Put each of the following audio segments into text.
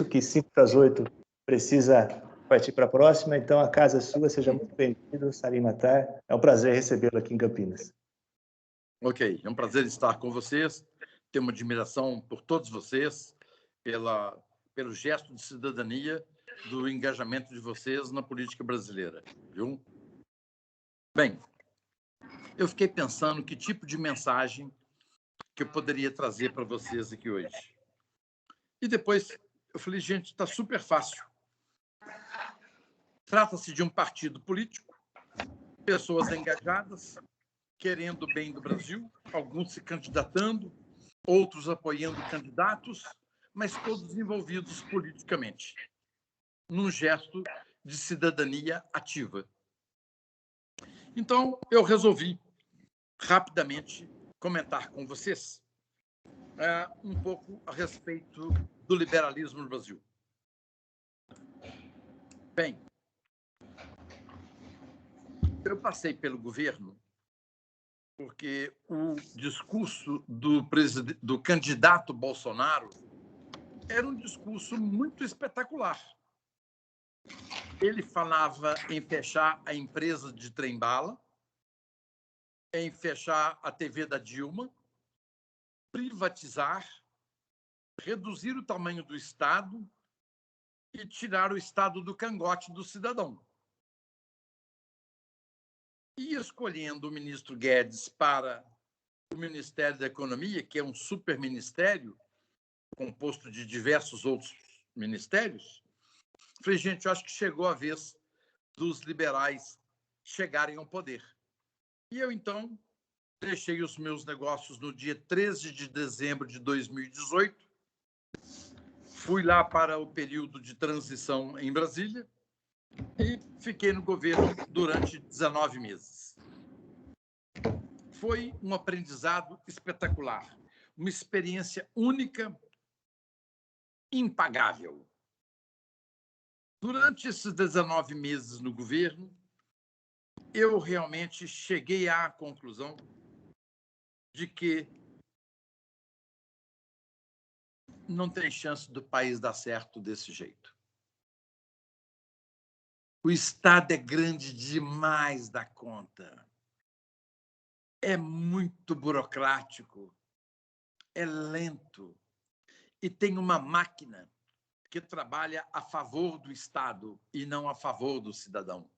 que 5 para as 8 precisa partir para a próxima, então a casa é sua, seja muito bem-vindo, Salim Matar. É um prazer recebê-lo aqui em Campinas. Ok, é um prazer estar com vocês, tenho uma admiração por todos vocês, pelo gesto de cidadania, do engajamento de vocês na política brasileira, viu? Bem, eu fiquei pensando que tipo de mensagem que eu poderia trazer para vocês aqui hoje. E depois eu falei, gente, está super fácil. Trata-se de um partido político, pessoas engajadas, querendo o bem do Brasil, alguns se candidatando, outros apoiando candidatos, mas todos envolvidos politicamente, num gesto de cidadania ativa. Então, eu resolvi rapidamente comentar com vocês um pouco a respeito do liberalismo no Brasil. Bem, eu passei pelo governo porque o discurso do candidato Bolsonaro era um discurso muito espetacular. Ele falava em fechar a empresa de trem-bala, em fechar a TV da Dilma, privatizar, reduzir o tamanho do Estado e tirar o Estado do cangote do cidadão. E escolhendo o ministro Guedes para o Ministério da Economia, que é um superministério, composto de diversos outros ministérios, falei, gente, eu acho que chegou a vez dos liberais chegarem ao poder. E eu, então, deixei os meus negócios no dia 13 de dezembro de 2018, fui lá para o período de transição em Brasília e fiquei no governo durante 19 meses. Foi um aprendizado espetacular, uma experiência única, impagável. Durante esses 19 meses no governo, eu realmente cheguei à conclusão de que não tem chance do país dar certo desse jeito. O Estado é grande demais da conta. É muito burocrático, é lento e tem uma máquina que trabalha a favor do Estado e não a favor do cidadão.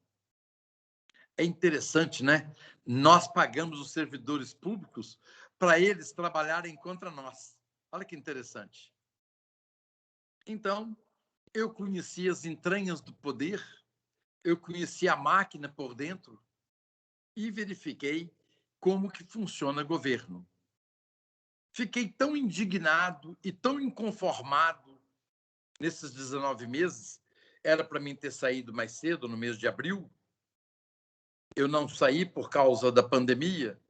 É interessante, né? Nós pagamos os servidores públicos para eles trabalharem contra nós. Olha que interessante. Então, eu conheci as entranhas do poder, eu conheci a máquina por dentro e verifiquei como que funciona o governo. Fiquei tão indignado e tão inconformado nesses 19 meses, era para mim ter saído mais cedo, no mês de abril. Eu não saí por causa da pandemia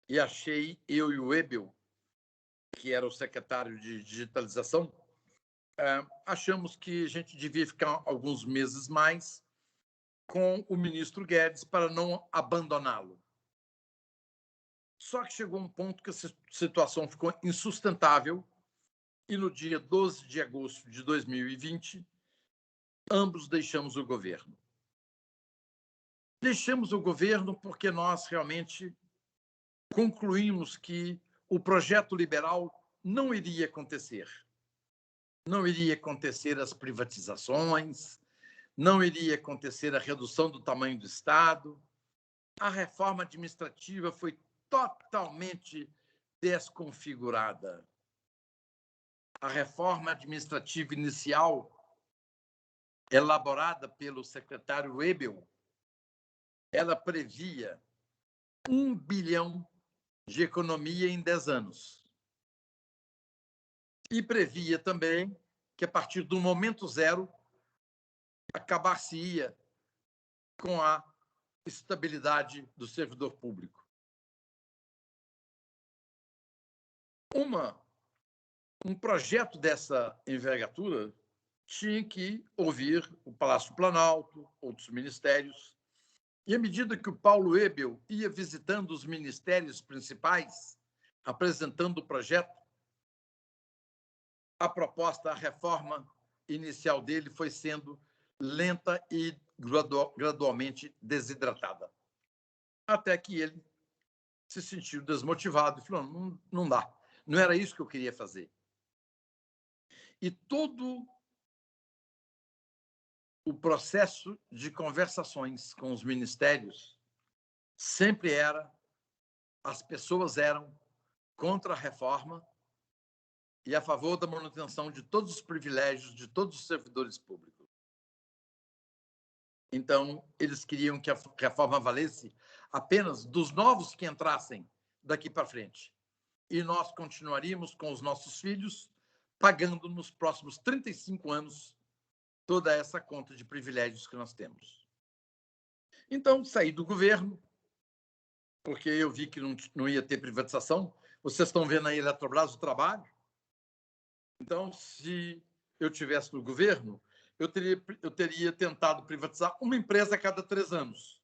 e achei, eu e o Ebel, que era o secretário de digitalização, achamos que a gente devia ficar alguns meses mais com o ministro Guedes para não abandoná-lo. Só que chegou um ponto que a situação ficou insustentável e no dia 12 de agosto de 2020, ambos deixamos o governo. Deixamos o governo porque nós realmente concluímos que o projeto liberal não iria acontecer. Não iria acontecer as privatizações, não iria acontecer a redução do tamanho do Estado. A reforma administrativa foi totalmente desconfigurada. A reforma administrativa inicial, elaborada pelo secretário Ebel, ela previa 1 bilhão de economia em 10 anos. E previa também que, a partir do momento zero, acabar-se-ia com a estabilidade do servidor público. Um projeto dessa envergadura tinha que ouvir o Palácio Planalto, outros ministérios, e à medida que o Paulo Ebel ia visitando os ministérios principais, apresentando o projeto, a proposta, a reforma, inicial dele foi sendo lenta e gradualmente desidratada. Até que ele se sentiu desmotivado e falou, não dá. Não era isso que eu queria fazer. E todo o processo de conversações com os ministérios sempre as pessoas eram contra a reforma e a favor da manutenção de todos os privilégios de todos os servidores públicos. Então, eles queriam que a reforma valesse apenas dos novos que entrassem daqui para frente. E nós continuaríamos com os nossos filhos pagando nos próximos 35 anos toda essa conta de privilégios que nós temos. Então, saí do governo, porque eu vi que não ia ter privatização. Vocês estão vendo aí a Eletrobras, o trabalho. Então, se eu tivesse no governo, eu teria tentado privatizar uma empresa a cada 3 anos.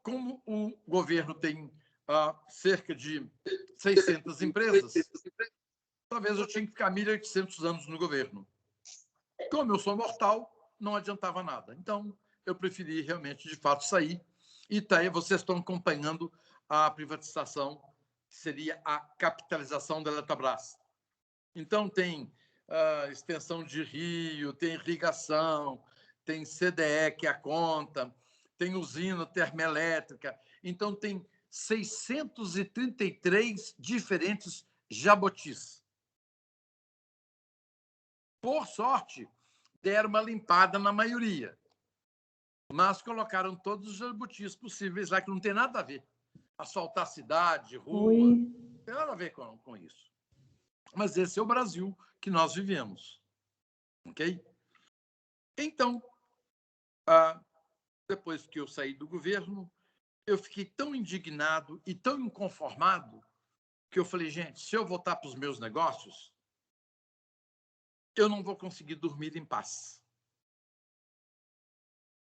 Como o governo tem cerca de 600 empresas, talvez eu tinha que ficar 1.800 anos no governo. Como eu sou mortal, não adiantava nada. Então, eu preferi realmente, de fato, sair. E tá aí, vocês estão acompanhando a privatização, que seria a capitalização da Eletrobras. Então, tem extensão de rio, tem irrigação, tem CDE, que é a conta, tem usina termoelétrica. Então, tem 633 diferentes jabotis. Por sorte, deram uma limpada na maioria, mas colocaram todos os jabutis possíveis lá, que não tem nada a ver. Asfaltar cidade, rua, não tem nada a ver com isso. Mas esse é o Brasil que nós vivemos. Ok? Então, depois que eu saí do governo, eu fiquei tão indignado e tão inconformado que eu falei, gente, se eu voltar para os meus negócios, eu não vou conseguir dormir em paz.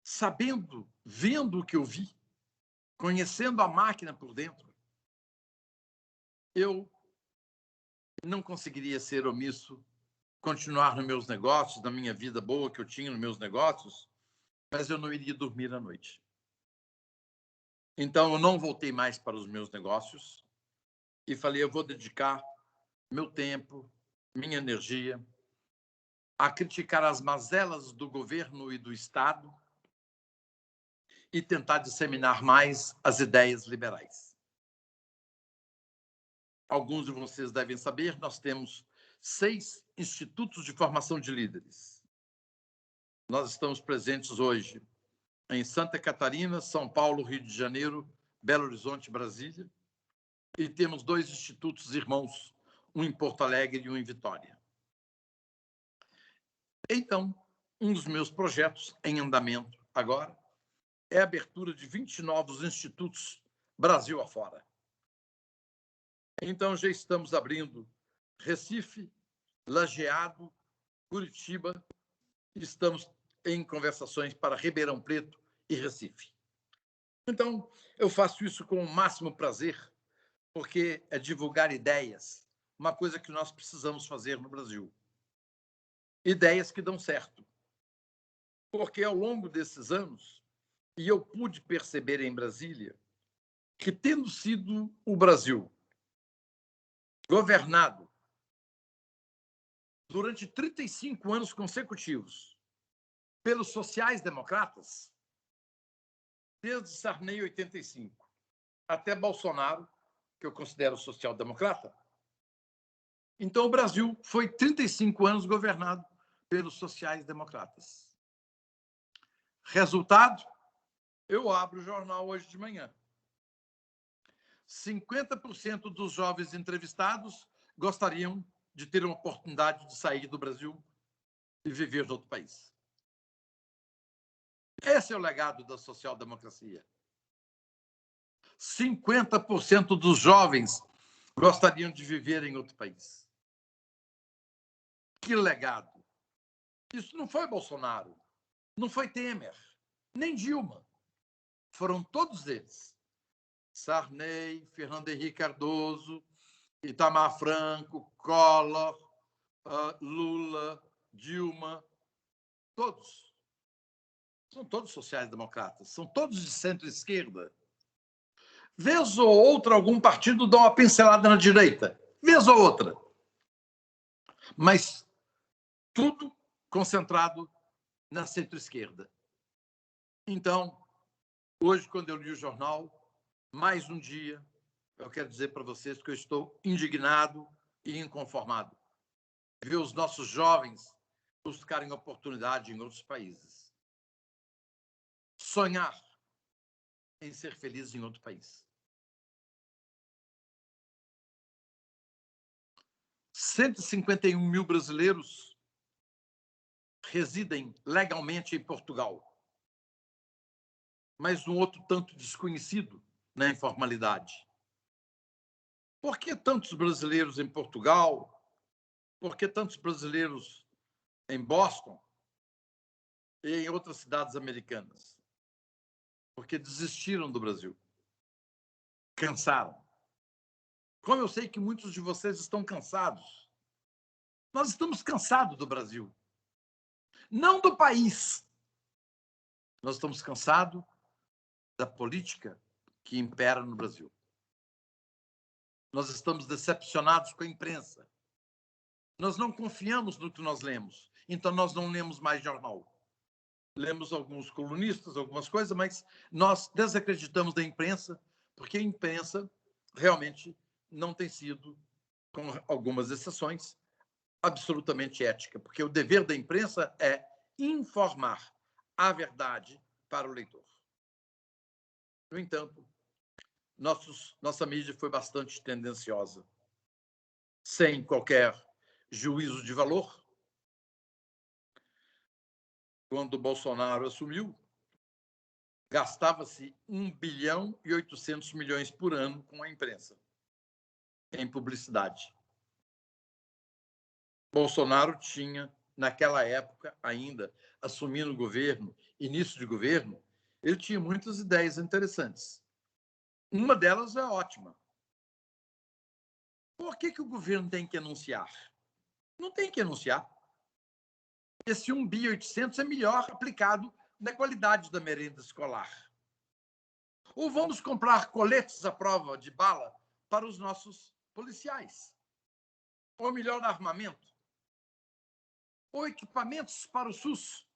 Sabendo, vendo o que eu vi, conhecendo a máquina por dentro, eu não conseguiria ser omisso, continuar nos meus negócios, na minha vida boa que eu tinha nos meus negócios, mas eu não iria dormir à noite. Então, eu não voltei mais para os meus negócios e falei, eu vou dedicar meu tempo, minha energia a criticar as mazelas do governo e do Estado e tentar disseminar mais as ideias liberais. Alguns de vocês devem saber, nós temos 6 institutos de formação de líderes. Nós estamos presentes hoje em Santa Catarina, São Paulo, Rio de Janeiro, Belo Horizonte, Brasília, e temos 2 institutos irmãos, um em Porto Alegre e um em Vitória. Então, um dos meus projetos em andamento agora é a abertura de 20 novos institutos Brasil afora. Então, já estamos abrindo Recife, Lajeado, Curitiba, e estamos em conversações para Ribeirão Preto e Recife. Então, eu faço isso com o máximo prazer, porque é divulgar ideias, uma coisa que nós precisamos fazer no Brasil. Ideias que dão certo. Porque ao longo desses anos, e eu pude perceber em Brasília, que tendo sido o Brasil governado durante 35 anos consecutivos pelos sociais-democratas, desde Sarney, 85, até Bolsonaro, que eu considero social-democrata. Então, o Brasil foi 35 anos governado pelos sociais-democratas. Resultado, eu abro o jornal hoje de manhã. 50% dos jovens entrevistados gostariam de ter uma oportunidade de sair do Brasil e viver em outro país. Esse é o legado da social-democracia. 50% dos jovens gostariam de viver em outro país. Que legado! Isso não foi Bolsonaro, não foi Temer, nem Dilma. Foram todos eles. Sarney, Fernando Henrique Cardoso, Itamar Franco, Collor, Lula, Dilma, todos. São todos sociais-democratas, são todos de centro-esquerda. Vez ou outra, algum partido dá uma pincelada na direita. Vez ou outra. Mas tudo concentrado na centro-esquerda. Então, hoje, quando eu li o jornal, mais um dia, eu quero dizer para vocês que eu estou indignado e inconformado. Ver os nossos jovens buscarem oportunidade em outros países. Sonhar em ser feliz em outro país. 151 mil brasileiros residem legalmente em Portugal, mas um outro tanto desconhecido na informalidade. Por que tantos brasileiros em Portugal? Por que tantos brasileiros em Boston e em outras cidades americanas? Porque desistiram do Brasil. Cansaram. Como eu sei que muitos de vocês estão cansados. Nós estamos cansados do Brasil. Não do país. Nós estamos cansados da política que impera no Brasil. Nós estamos decepcionados com a imprensa. Nós não confiamos no que nós lemos. Então, nós não lemos mais jornal. Lemos alguns colunistas, algumas coisas, mas nós desacreditamos da imprensa, porque a imprensa realmente não tem sido, com algumas exceções, absolutamente ética, porque o dever da imprensa é informar a verdade para o leitor. No entanto, nossa mídia foi bastante tendenciosa, sem qualquer juízo de valor. Quando o Bolsonaro assumiu, gastava-se 1 bilhão e 800 milhões por ano com a imprensa, em publicidade. Bolsonaro tinha, naquela época, ainda assumindo o governo, início de governo, ele tinha muitas ideias interessantes. Uma delas é ótima. Por que o governo tem que anunciar? Não tem que anunciar. Esse 1 bilhão e 800 é melhor aplicado na qualidade da merenda escolar. Ou vamos comprar coletes à prova de bala para os nossos policiais. Ou melhor, armamento. Ou equipamentos para o SUS.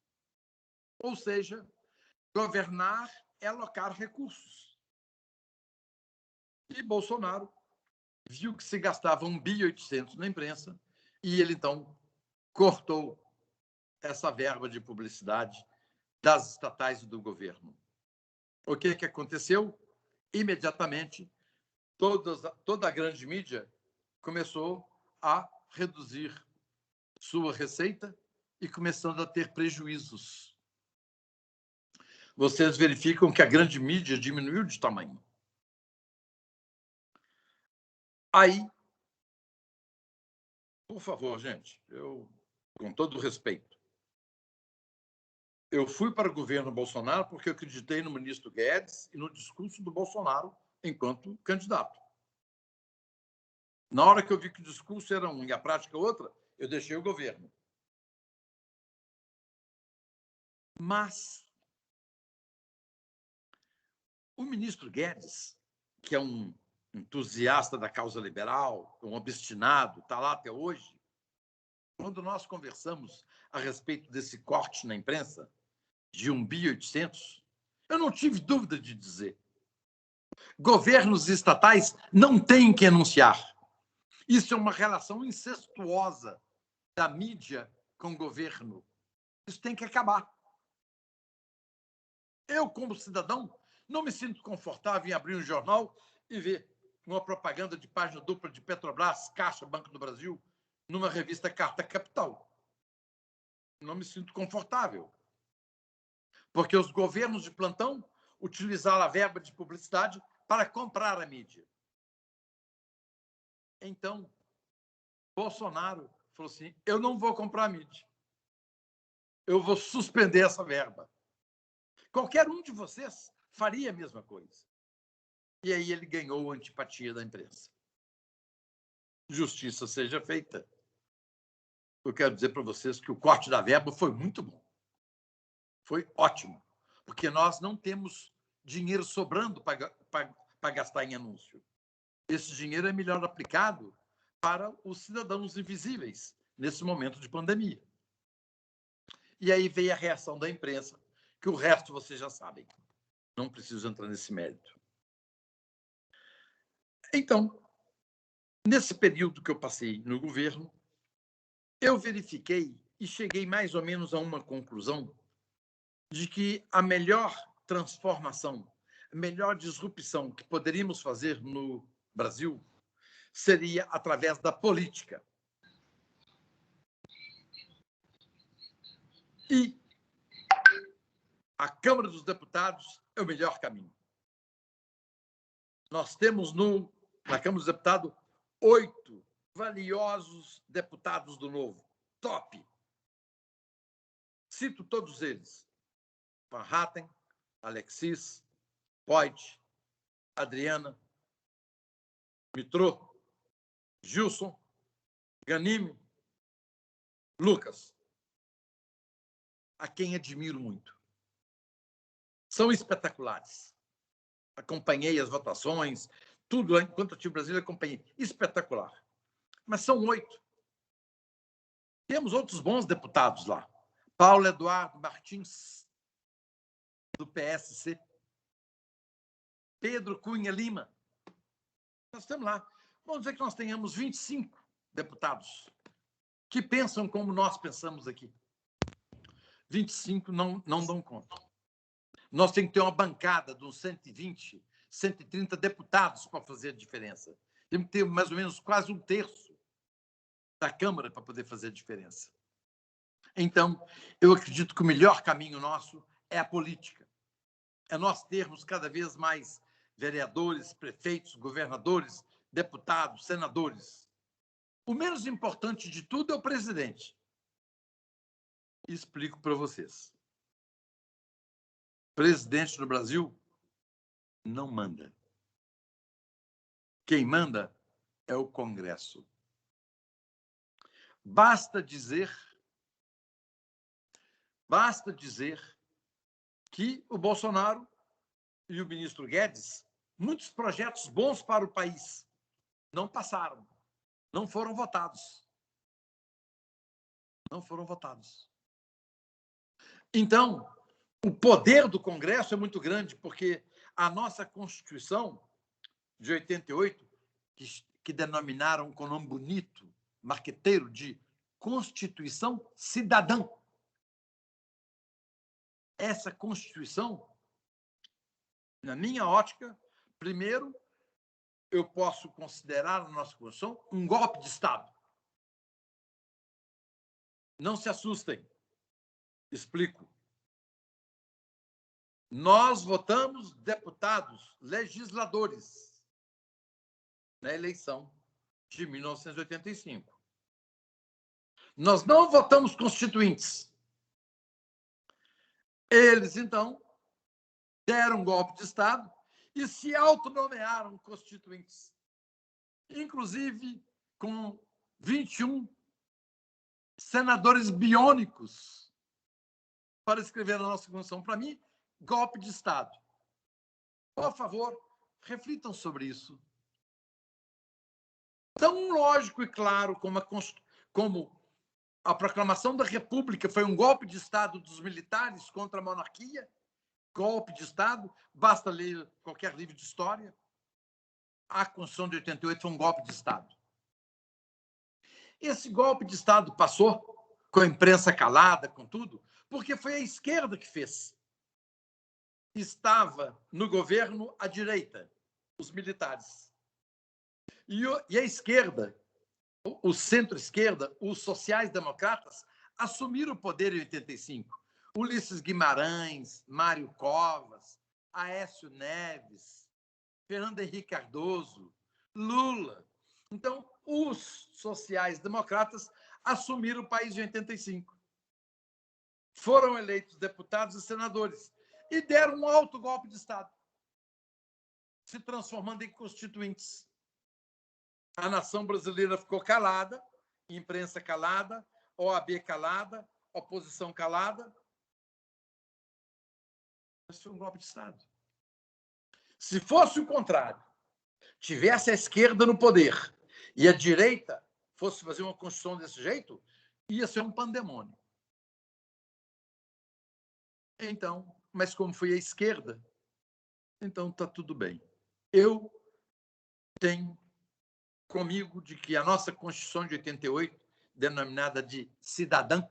Ou seja, governar é alocar recursos. E Bolsonaro viu que se gastava 1 bilhão e 800 na imprensa e ele, então, cortou essa verba de publicidade das estatais e do governo. O que aconteceu? Imediatamente, toda a grande mídia começou a reduzir sua receita e começando a ter prejuízos. Vocês verificam que a grande mídia diminuiu de tamanho. Aí, por favor, gente, com todo respeito, eu fui para o governo Bolsonaro porque eu acreditei no ministro Guedes e no discurso do Bolsonaro enquanto candidato. Na hora que eu vi que o discurso era um e a prática outra, eu deixei o governo. Mas o ministro Guedes, que é um entusiasta da causa liberal, um obstinado, está lá até hoje, quando nós conversamos a respeito desse corte na imprensa, de 1 bilhão e 800, eu não tive dúvida de dizer. Governos estatais não têm que anunciar. Isso é uma relação incestuosa da mídia com o governo. Isso tem que acabar. Eu, como cidadão, não me sinto confortável em abrir um jornal e ver uma propaganda de página dupla de Petrobras, Caixa, Banco do Brasil, numa revista Carta Capital. Não me sinto confortável. Porque os governos de plantão utilizaram a verba de publicidade para comprar a mídia. Então, Bolsonaro falou assim, eu não vou comprar a mídia. Eu vou suspender essa verba. Qualquer um de vocês faria a mesma coisa. E aí ele ganhou a antipatia da imprensa. Justiça seja feita. eu quero dizer para vocês que o corte da verba foi muito bom. Foi ótimo, porque nós não temos dinheiro sobrando para gastar em anúncio. Esse dinheiro é melhor aplicado para os cidadãos invisíveis nesse momento de pandemia. E aí veio a reação da imprensa, que o resto vocês já sabem. Não preciso entrar nesse mérito. Então, nesse período que eu passei no governo, eu verifiquei e cheguei mais ou menos a uma conclusão de que a melhor transformação, a melhor disrupção que poderíamos fazer no Brasil seria através da política. E a Câmara dos Deputados é o melhor caminho. Nós temos na Câmara dos Deputados 8 valiosos deputados do Novo. Top! Cito todos eles. Van Hatten, Alexis, Poit, Adriana, Mitrô, Gilson, Ganime, Lucas, a quem admiro muito. São espetaculares. Acompanhei as votações, tudo, enquanto eu estive em Brasília, acompanhei. Espetacular. Mas são 8. Temos outros bons deputados lá. Paulo Eduardo Martins, do PSC. Pedro Cunha Lima. Nós estamos lá. Vamos dizer que nós tenhamos 25 deputados que pensam como nós pensamos aqui. 25 não dão conta. Nós temos que ter uma bancada de uns 120, 130 deputados para fazer a diferença. Temos que ter mais ou menos quase 1/3 da Câmara para poder fazer a diferença. Então, eu acredito que o melhor caminho nosso é a política. É nós termos cada vez mais vereadores, prefeitos, governadores, deputados, senadores. O menos importante de tudo é o presidente. Explico para vocês. Presidente no Brasil não manda. Quem manda é o Congresso. Basta dizer que o Bolsonaro e o ministro Guedes, muitos projetos bons para o país, não passaram, não foram votados. Não foram votados. Então, o poder do Congresso é muito grande, porque a nossa Constituição de 88, que denominaram com nome bonito, marqueteiro, de Constituição Cidadã. Essa Constituição, na minha ótica, primeiro, eu posso considerar a nossa Constituição um golpe de Estado. Não se assustem. Explico. Nós votamos deputados, legisladores, na eleição de 1985. Nós não votamos constituintes. Eles, então, deram um golpe de Estado e se autonomearam constituintes. Inclusive com 21 senadores biônicos para escrever a nossa Constituição. Para mim, golpe de Estado. Por favor, reflitam sobre isso. Tão lógico e claro como a proclamação da República foi um golpe de Estado dos militares contra a monarquia, golpe de Estado, basta ler qualquer livro de história. A Constituição de 88 foi um golpe de Estado. Esse golpe de Estado passou com a imprensa calada, com tudo, porque foi a esquerda que fez. Estava no governo a direita, os militares. E a esquerda, o centro-esquerda, os sociais-democratas, assumiram o poder em 85. Ulisses Guimarães, Mário Covas, Aécio Neves, Fernando Henrique Cardoso, Lula. Então, os sociais-democratas assumiram o país em 85. Foram eleitos deputados e senadores e deram um alto golpe de Estado, se transformando em constituintes. A nação brasileira ficou calada, imprensa calada, OAB calada, oposição calada. Isso foi um golpe de Estado. Se fosse o contrário, tivesse a esquerda no poder e a direita fosse fazer uma Constituição desse jeito, ia ser um pandemônio. Então, mas como foi a esquerda, então está tudo bem. Eu tenho comigo de que a nossa Constituição de 88, denominada de cidadã,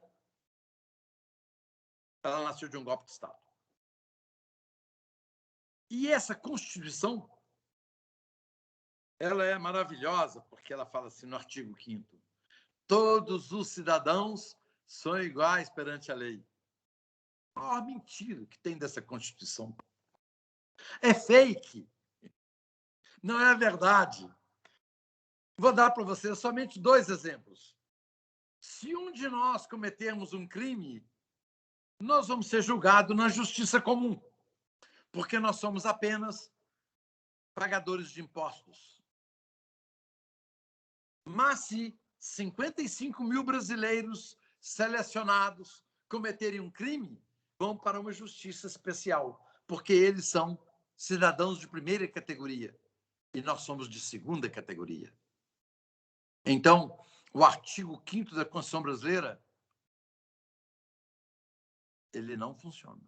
ela nasceu de um golpe de Estado. E essa Constituição, ela é maravilhosa, porque ela fala assim no artigo 5º, todos os cidadãos são iguais perante a lei. Oh, mentira que tem dessa Constituição. É fake. Não é verdade. Vou dar para você somente 2 exemplos. Se um de nós cometermos um crime, nós vamos ser julgados na justiça comum, porque nós somos apenas pagadores de impostos. Mas se 55 mil brasileiros selecionados cometerem um crime, vão para uma justiça especial, porque eles são cidadãos de primeira categoria e nós somos de segunda categoria. Então, o artigo 5º da Constituição brasileira, ele não funciona.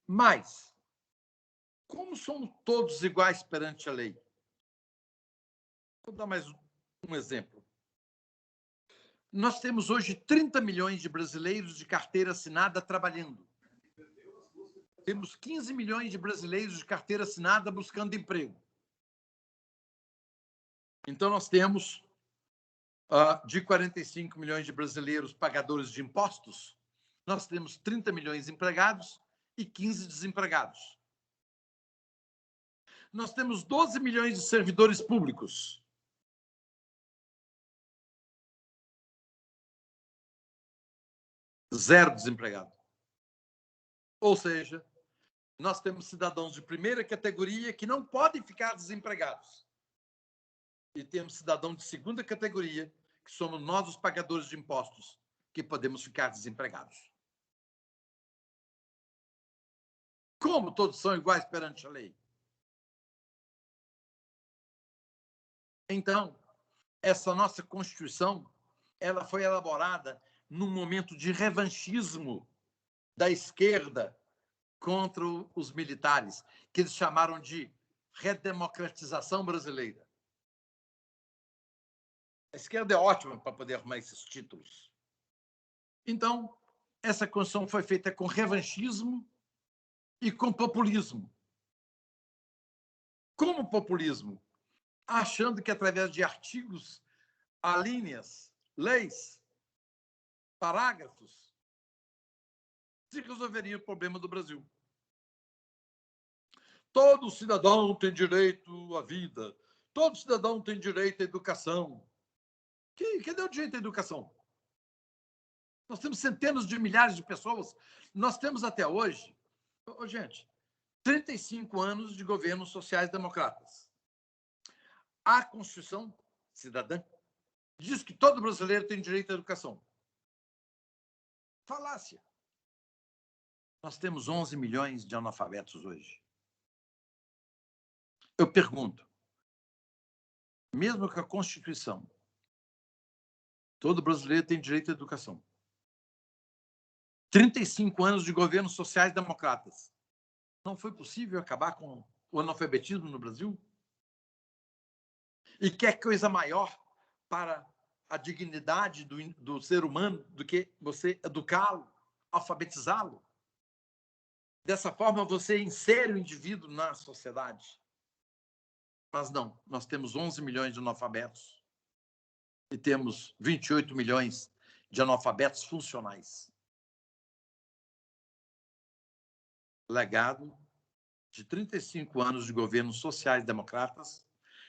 Mas, como somos todos iguais perante a lei? Vou dar mais um exemplo. Nós temos hoje 30 milhões de brasileiros de carteira assinada trabalhando. Temos 15 milhões de brasileiros de carteira assinada buscando emprego. Então, nós temos, de 45 milhões de brasileiros pagadores de impostos, nós temos 30 milhões empregados e 15 desempregados. Nós temos 12 milhões de servidores públicos. Zero desempregado. Ou seja, nós temos cidadãos de primeira categoria que não podem ficar desempregados. E temos cidadãos de segunda categoria, que somos nós os pagadores de impostos, que podemos ficar desempregados. Como todos são iguais perante a lei? Então, essa nossa Constituição, ela foi elaborada num momento de revanchismo da esquerda contra os militares, que eles chamaram de redemocratização brasileira. A esquerda é ótima para poder arrumar esses títulos. Então, essa Constituição foi feita com revanchismo e com populismo. Como populismo? Achando que através de artigos, alíneas, leis, parágrafos, se resolveria o problema do Brasil. Todo cidadão tem direito à vida. Todo cidadão tem direito à educação. Cadê o direito à educação? Nós temos centenas de milhares de pessoas. Nós temos até hoje, gente, 35 anos de governos sociais-democratas. A Constituição cidadã diz que todo brasileiro tem direito à educação. Falácia. Nós temos 11 milhões de analfabetos hoje. Eu pergunto, mesmo com a Constituição, todo brasileiro tem direito à educação. 35 anos de governos sociais-democratas. Não foi possível acabar com o analfabetismo no Brasil? E quer coisa maior para a dignidade do ser humano do que você educá-lo, alfabetizá-lo? Dessa forma, você insere o indivíduo na sociedade. Mas não, nós temos 11 milhões de analfabetos e temos 28 milhões de analfabetos funcionais. Legado de 35 anos de governos sociais-democratas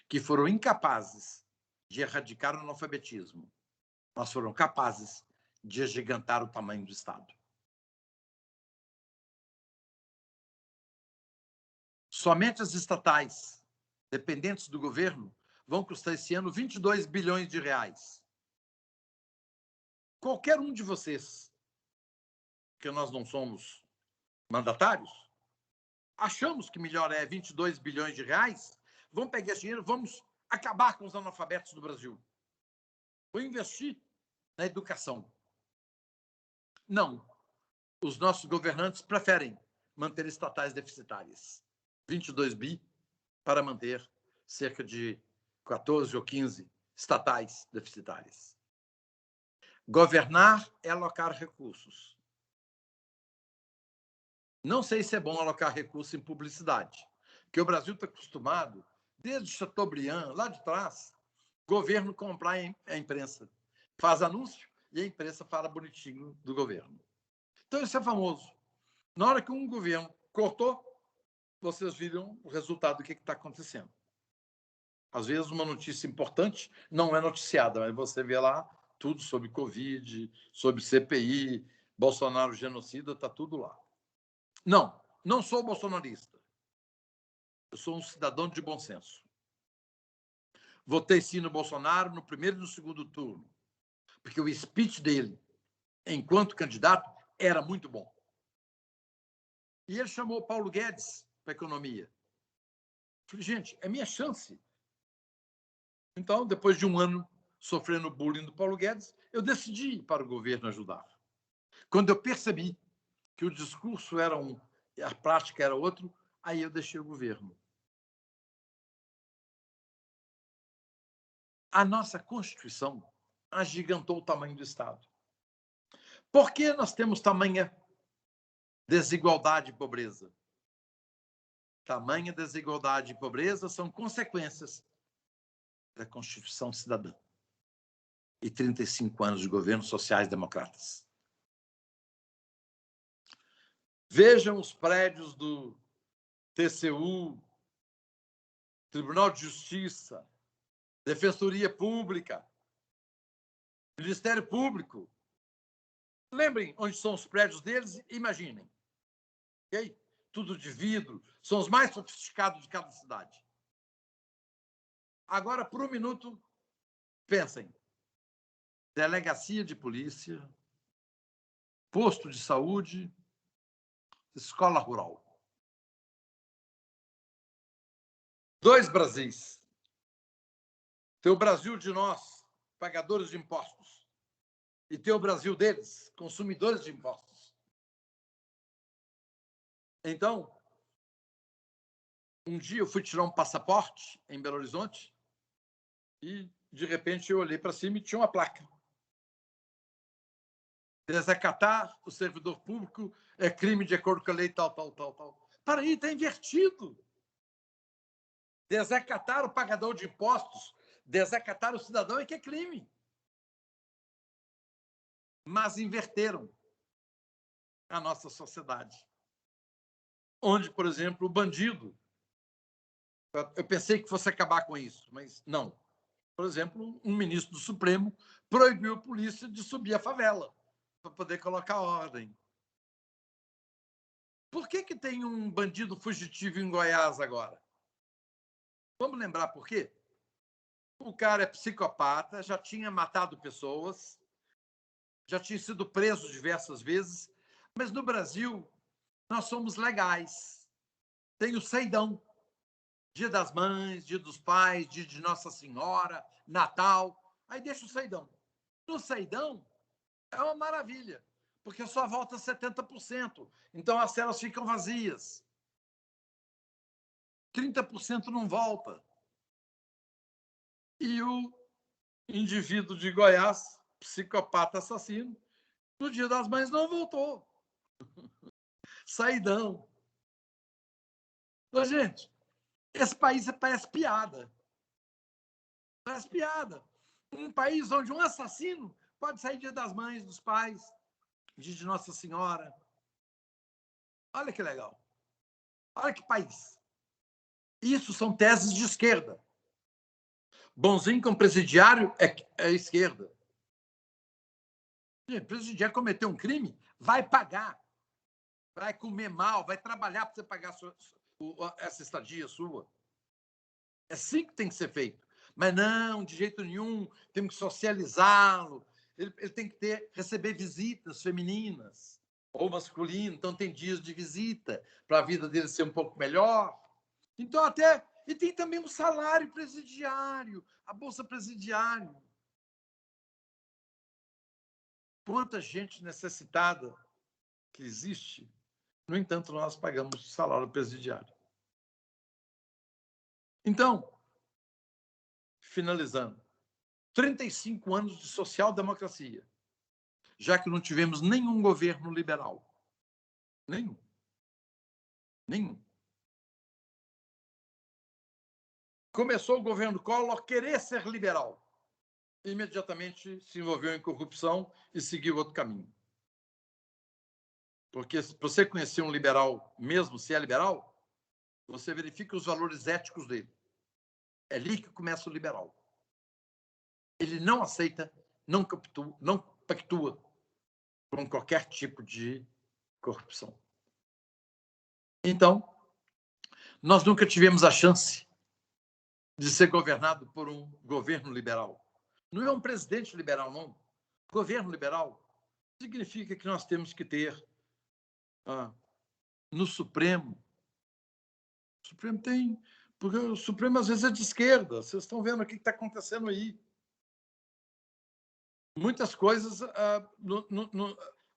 que foram incapazes de erradicar o analfabetismo, mas foram capazes de agigantar o tamanho do Estado. Somente as estatais, dependentes do governo, vão custar esse ano 22 bilhões de reais. qualquer um de vocês, que nós não somos mandatários, achamos que melhor é 22 bilhões de reais, vamos pegar esse dinheiro, vamos acabar com os analfabetos do Brasil. Vou investir na educação. Não. Os nossos governantes preferem manter estatais deficitárias. 22 bi para manter cerca de 14 ou 15 estatais deficitárias. Governar é alocar recursos. Não sei se é bom alocar recursos em publicidade, porque o Brasil está acostumado, desde Chateaubriand, lá de trás, governo comprar a imprensa. Faz anúncio e a imprensa fala bonitinho do governo. Então, isso é famoso. Na hora que um governo cortou, vocês viram o resultado do que está acontecendo. Às vezes, uma notícia importante não é noticiada, mas você vê lá tudo sobre Covid, sobre CPI, Bolsonaro genocida, está tudo lá. Não, não sou bolsonarista. Eu sou um cidadão de bom senso. Votei sim no Bolsonaro no primeiro e no segundo turno, porque o speech dele, enquanto candidato, era muito bom. E ele chamou Paulo Guedes para a economia. Falei, gente, é minha chance. Então, depois de um ano sofrendo bullying do Paulo Guedes, eu decidi ir para o governo ajudar. Quando eu percebi que o discurso era um, a prática era outro, aí eu deixei o governo. A nossa Constituição agigantou o tamanho do Estado. Por que nós temos tamanha desigualdade e pobreza? Tamanha desigualdade e pobreza são consequências da Constituição Cidadã e 35 anos de governos sociais-democratas. Vejam os prédios do TCU, Tribunal de Justiça, Defensoria Pública, Ministério Público. Lembrem onde são os prédios deles e imaginem. Okay? Tudo de vidro, são os mais sofisticados de cada cidade. Agora, por um minuto, pensem. Delegacia de polícia, posto de saúde, escola rural. 2 Brasis. Tem o Brasil de nós, pagadores de impostos, e tem o Brasil deles, consumidores de impostos. Então, um dia eu fui tirar um passaporte em Belo Horizonte e, de repente, eu olhei para cima e tinha uma placa. Desacatar o servidor público é crime de acordo com a lei tal. Para aí, está invertido. Desacatar o pagador de impostos, desacatar o cidadão é que é crime. Mas inverteram a nossa sociedade. Onde, por exemplo, o bandido... Eu pensei que fosse acabar com isso, mas não. Por exemplo, um ministro do Supremo proibiu a polícia de subir a favela para poder colocar ordem. Por que tem um bandido fugitivo em Goiás agora? Vamos lembrar por quê? O cara é psicopata, já tinha matado pessoas, já tinha sido preso diversas vezes, mas no Brasil nós somos legais. Tem o Seidão, Dia das Mães, Dia dos Pais, Dia de Nossa Senhora, Natal, aí deixa o Seidão. No Seidão é uma maravilha, porque só volta 70%, então as celas ficam vazias. 30% não volta. E o indivíduo de Goiás, psicopata assassino, no Dia das Mães não voltou. Saidão. Ô, gente, esse país parece piada. Parece piada. Um país onde um assassino pode sair Dia das Mães, dos pais, Dia de Nossa Senhora. Olha que legal. Olha que país. Isso são teses de esquerda. Bonzinho com presidiário é esquerda. Gente, presidiário cometeu um crime, vai pagar. Vai comer mal, vai trabalhar para você pagar essa estadia sua. É assim que tem que ser feito. Mas não, de jeito nenhum, temos que socializá-lo. ele tem que receber visitas femininas ou masculinas, então tem dias de visita para a vida dele ser um pouco melhor. Então, e tem também o salário presidiário, a bolsa presidiária. Quanta gente necessitada que existe, no entanto, nós pagamos salário presidiário. Então, finalizando, 35 anos de social-democracia, já que não tivemos nenhum governo liberal. Nenhum. Começou o governo Collor a querer ser liberal. Imediatamente se envolveu em corrupção e seguiu outro caminho. Porque se você conhecer um liberal, mesmo se é liberal, você verifica os valores éticos dele. É ali que começa o liberal. Ele não aceita, não pactua com qualquer tipo de corrupção. Então, nós nunca tivemos a chance de ser governado por um governo liberal. Não é um presidente liberal, não. Governo liberal significa que nós temos que ter no Supremo. O Supremo tem... Porque o Supremo, às vezes, é de esquerda. Vocês estão vendo o que está acontecendo aí. Muitas coisas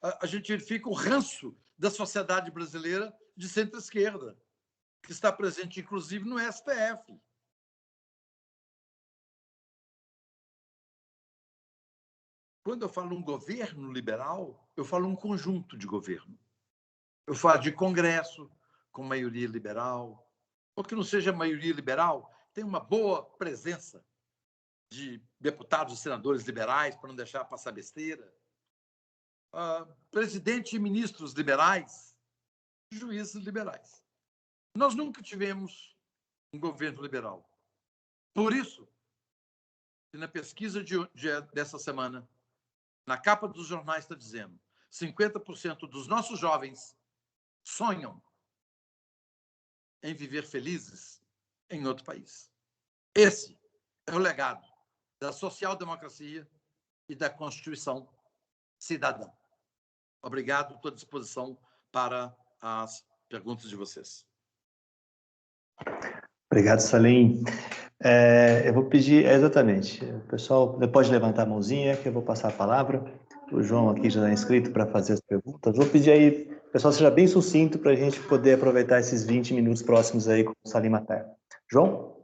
a gente verifica o ranço da sociedade brasileira de centro-esquerda, que está presente, inclusive, no STF. Quando eu falo um governo liberal, eu falo um conjunto de governo. Eu falo de Congresso com maioria liberal, ou que não seja maioria liberal, tem uma boa presença de deputados e senadores liberais, para não deixar passar besteira, presidente e ministros liberais, juízes liberais. Nós nunca tivemos um governo liberal. Por isso, na pesquisa dessa semana, na capa dos jornais está dizendo 50% dos nossos jovens sonham em viver felizes em outro país. Esse é o legado da social-democracia e da Constituição cidadã. Obrigado, estou à disposição para as perguntas de vocês. Obrigado, Salim. Eu vou pedir, exatamente, o pessoal pode levantar a mãozinha que eu vou passar a palavra. O João aqui já está inscrito para fazer as perguntas. Vou pedir aí, o pessoal seja bem sucinto para a gente poder aproveitar esses 20 minutos próximos aí com o Salim Matar. João?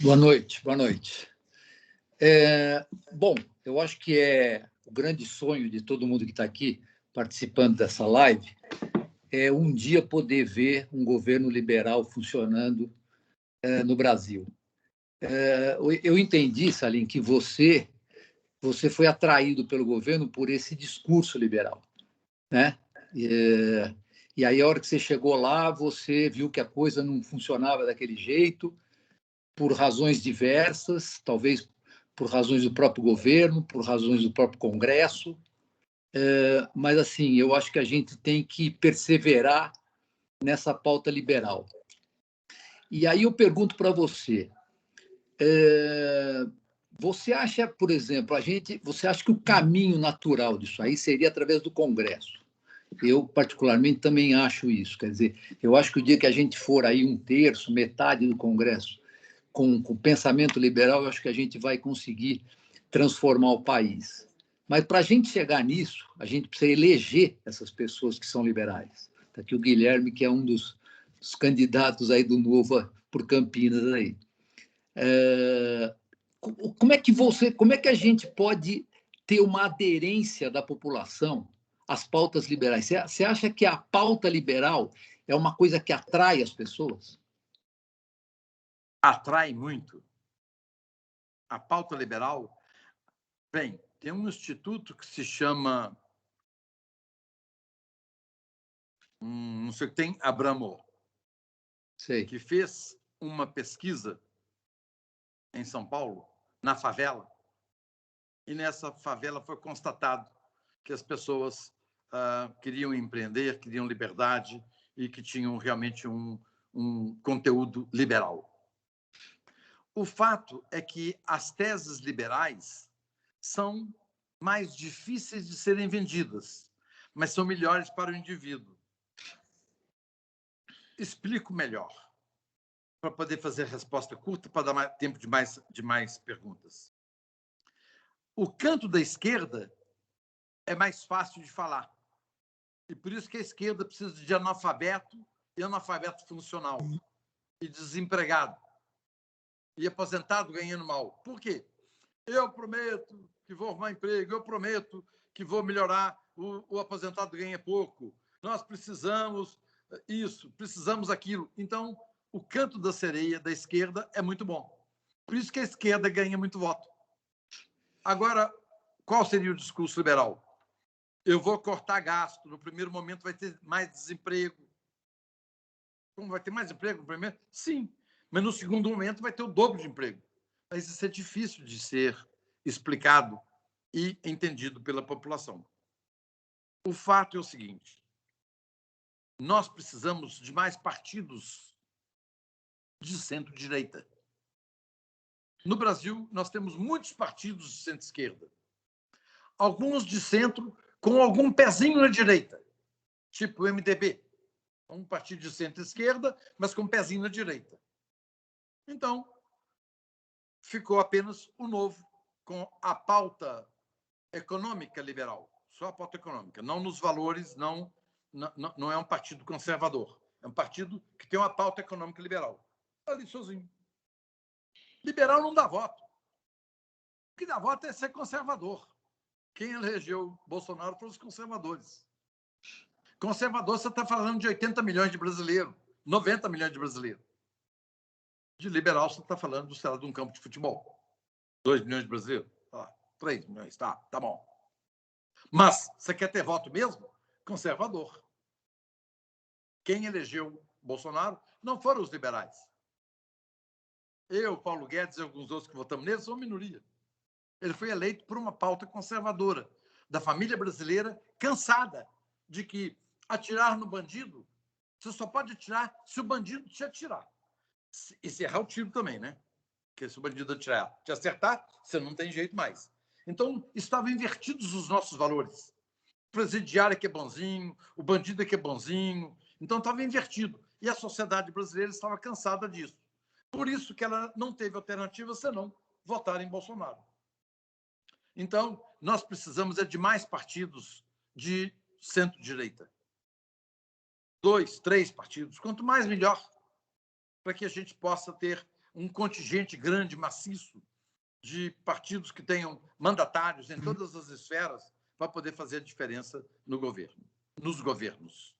Boa noite. Bom, eu acho que é o grande sonho de todo mundo que está aqui participando dessa live é um dia poder ver um governo liberal funcionando no Brasil. Eu entendi, Salim, que você foi atraído pelo governo por esse discurso liberal, né? E aí, a hora que você chegou lá, você viu que a coisa não funcionava daquele jeito, por razões diversas, talvez por razões do próprio governo, por razões do próprio Congresso. Mas, assim, eu acho que a gente tem que perseverar nessa pauta liberal. E aí eu pergunto para você, você acha, por exemplo, você acha que o caminho natural disso aí seria através do Congresso? Eu, particularmente, também acho isso. Quer dizer, eu acho que o dia que a gente for aí 1/3, metade do Congresso, com pensamento liberal, eu acho que a gente vai conseguir transformar o país. Mas, para a gente chegar nisso, a gente precisa eleger essas pessoas que são liberais. Está aqui o Guilherme, que é um dos candidatos aí do Novo por Campinas. Aí. Como é que a gente pode ter uma aderência da população às pautas liberais? Você acha que a pauta liberal é uma coisa que atrai as pessoas? Atrai muito. A pauta liberal, bem, tem um instituto que se chama, não sei o que tem, Abramo, Sei. que fez uma pesquisa em São Paulo, na favela, e nessa favela foi constatado que as pessoas queriam empreender, queriam liberdade e que tinham realmente um um conteúdo liberal. O fato é que as teses liberais são mais difíceis de serem vendidas, mas são melhores para o indivíduo. Explico melhor, para poder fazer resposta curta, para dar mais tempo de mais perguntas. O canto da esquerda é mais fácil de falar. E por isso que a esquerda precisa de analfabeto e analfabeto funcional, e desempregado, e aposentado ganhando mal. Por quê? Eu prometo que vou arrumar emprego, eu prometo que vou melhorar, o aposentado ganha pouco, nós precisamos isso, precisamos aquilo. Então, o canto da sereia da esquerda é muito bom. Por isso que a esquerda ganha muito voto. Agora, qual seria o discurso liberal? Eu vou cortar gasto, no primeiro momento vai ter mais desemprego. Como vai ter mais emprego no primeiro? Sim, mas no segundo momento vai ter o dobro de emprego. Mas isso é difícil de ser explicado e entendido pela população. O fato é o seguinte: nós precisamos de mais partidos de centro-direita. No Brasil, nós temos muitos partidos de centro-esquerda. Alguns de centro com algum pezinho na direita, tipo o MDB. Um partido de centro-esquerda, mas com um pezinho na direita. Então, ficou apenas o Novo, com a pauta econômica liberal. Só a pauta econômica. Não nos valores, não é um partido conservador. É um partido que tem uma pauta econômica liberal. Ali sozinho. Liberal não dá voto. O que dá voto é ser conservador. Quem elegeu Bolsonaro foram os conservadores. Conservador, você está falando de 80 milhões de brasileiros, 90 milhões de brasileiros. De liberal, você está falando, sei lá, de um campo de futebol. 2 milhões de brasileiros? 3 milhões, tá bom. Mas, você quer ter voto mesmo? Conservador. Quem elegeu Bolsonaro não foram os liberais. Eu, Paulo Guedes e alguns outros que votamos nele são minoria. Ele foi eleito por uma pauta conservadora da família brasileira, cansada de que atirar no bandido, você só pode atirar se o bandido te atirar. E se errar o tiro também, né? Porque se o bandido te acertar, você não tem jeito mais. Então, estavam invertidos os nossos valores. O presidiário é que é bonzinho, o bandido é que é bonzinho. Então, estava invertido. E a sociedade brasileira estava cansada disso. Por isso que ela não teve alternativa senão votar em Bolsonaro. Então, nós precisamos de mais partidos de centro-direita. 2, 3 partidos. Quanto mais, melhor. Para que a gente possa ter um contingente grande, maciço, de partidos que tenham mandatários em todas as esferas para poder fazer a diferença no governo, nos governos.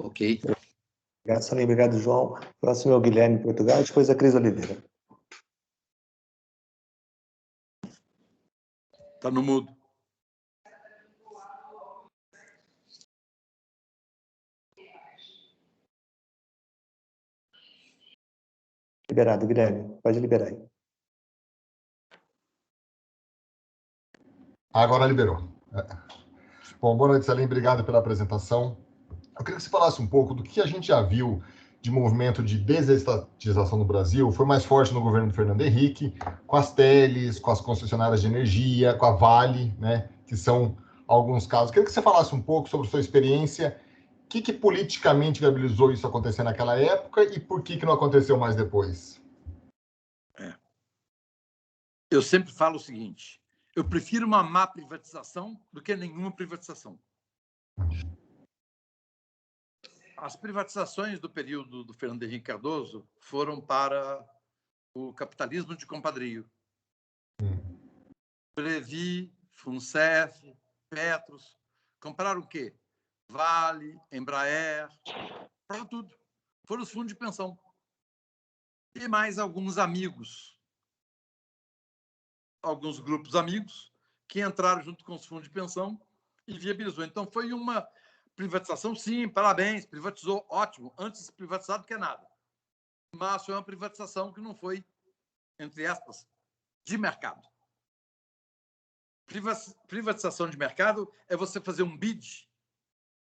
Ok. Obrigado, Salim. Obrigado, João. Próximo é o Guilherme Portugal, depois a Cris Oliveira. Está no mudo. Liberado, Guilherme. Pode liberar aí. Agora liberou. Bom, boa noite, Salim. Obrigado pela apresentação. Eu queria que você falasse um pouco do que a gente já viu de movimento de desestatização no Brasil. Foi mais forte no governo do Fernando Henrique, com as teles, com as concessionárias de energia, com a Vale, né, que são alguns casos. Eu queria que você falasse um pouco sobre a sua experiência, o que politicamente viabilizou isso acontecer naquela época e por que não aconteceu mais depois. Eu sempre falo o seguinte: eu prefiro uma má privatização do que nenhuma privatização. As privatizações do período do Fernando Henrique Cardoso foram para o capitalismo de compadrio. Previ, Funcef, Petros, compraram o quê? Vale, Embraer, para tudo. Foram os fundos de pensão. E mais alguns amigos, alguns grupos amigos, que entraram junto com os fundos de pensão e viabilizou. Então, foi uma privatização, sim, parabéns, privatizou, ótimo, antes privatizado que nada. Mas foi uma privatização que não foi, entre aspas, de mercado. Privatização de mercado é você fazer um bid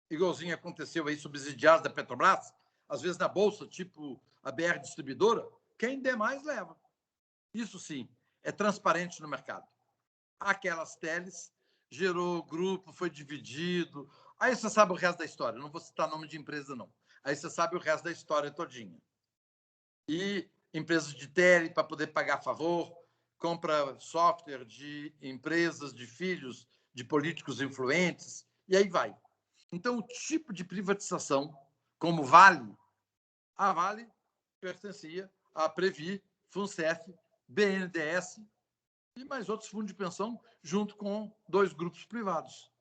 igualzinho aconteceu aí, subsidiados da Petrobras, às vezes na Bolsa, tipo a BR Distribuidora, quem der mais leva. Isso sim, é transparente no mercado. Aquelas teles, gerou grupo, foi dividido. Aí você sabe o resto da história. Não vou citar nome de empresa, não. Aí você sabe o resto da história todinha. E empresas de tele para poder pagar a favor, compra software de empresas, de filhos, de políticos influentes, e aí vai. Então, o tipo de privatização, como Vale, a Vale pertencia a Previ, Funcef, BNDES e mais outros fundos de pensão, junto com 2 grupos privados.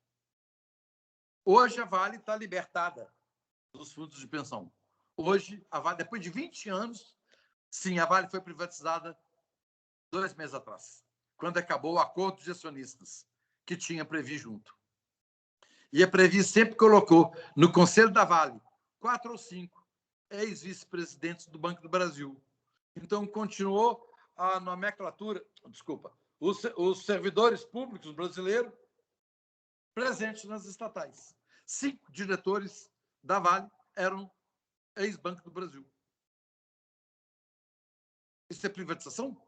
Hoje, a Vale está libertada dos fundos de pensão. Hoje, a Vale, depois de 20 anos, sim, a Vale foi privatizada 2 meses atrás, quando acabou o acordo de acionistas que tinha Previ junto. E a Previ sempre colocou no Conselho da Vale 4 ou 5 ex-vice-presidentes do Banco do Brasil. Então, continuou a nomenclatura, os servidores públicos brasileiros presentes nas estatais. 5 diretores da Vale eram ex-Banco do Brasil. Isso é privatização?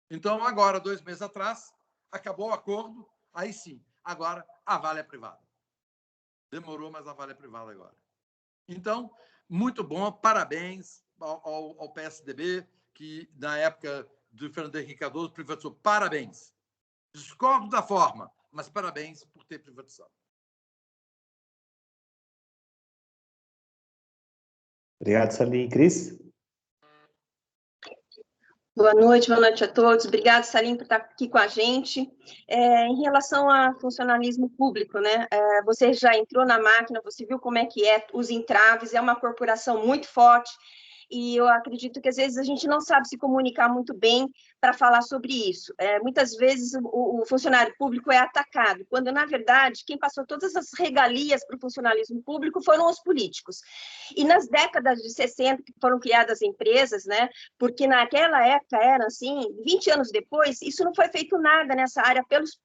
Então, agora, 2 meses atrás, acabou o acordo, aí sim, agora a Vale é privada. Demorou, mas a Vale é privada agora. Então, muito bom, parabéns ao PSDB, que na época do Fernando Henrique Cardoso privatizou. Parabéns. Discordo da forma, mas parabéns por ter privatizado. Obrigado, Salim. Cris? Boa noite a todos. Obrigada, Salim, por estar aqui com a gente. Em relação ao funcionalismo público, né? Você já entrou na máquina, você viu como é que é, os entraves, é uma corporação muito forte, e eu acredito que, às vezes, a gente não sabe se comunicar muito bem para falar sobre isso. Muitas vezes, o funcionário público é atacado, quando, na verdade, quem passou todas as regalias para o funcionalismo público foram os políticos. E nas décadas de 60, que foram criadas empresas, né, porque naquela época era assim, 20 anos depois, isso não foi feito nada nessa área pelos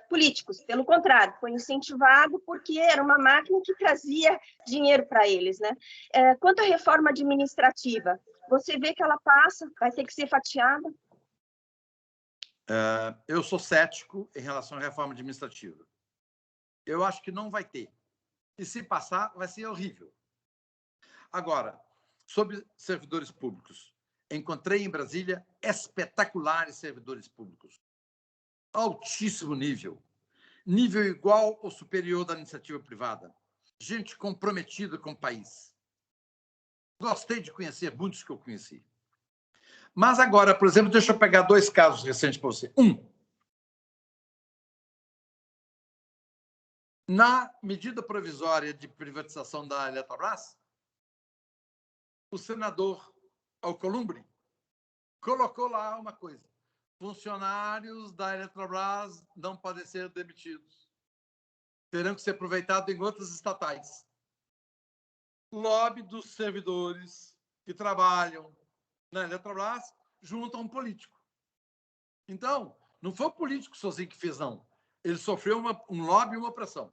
políticos, pelo contrário, foi incentivado porque era uma máquina que trazia dinheiro para eles, né? Quanto à reforma administrativa, você vê que ela passa, vai ter que ser fatiada? Eu sou cético em relação à reforma administrativa. Eu acho que não vai ter. E se passar, vai ser horrível. Agora, sobre servidores públicos, encontrei em Brasília espetaculares servidores públicos. Altíssimo nível. Nível igual ou superior da iniciativa privada. Gente comprometida com o país. Gostei de conhecer muitos que eu conheci. Mas agora, por exemplo, deixa eu pegar 2 casos recentes para você. Na medida provisória de privatização da Eletrobras, o senador Alcolumbre colocou lá uma coisa: funcionários da Eletrobras não podem ser demitidos. Terão que ser aproveitados em outras estatais. Lobby dos servidores que trabalham na Eletrobras junto a um político. Então, não foi o político sozinho que fez, não. Ele sofreu um lobby e uma pressão.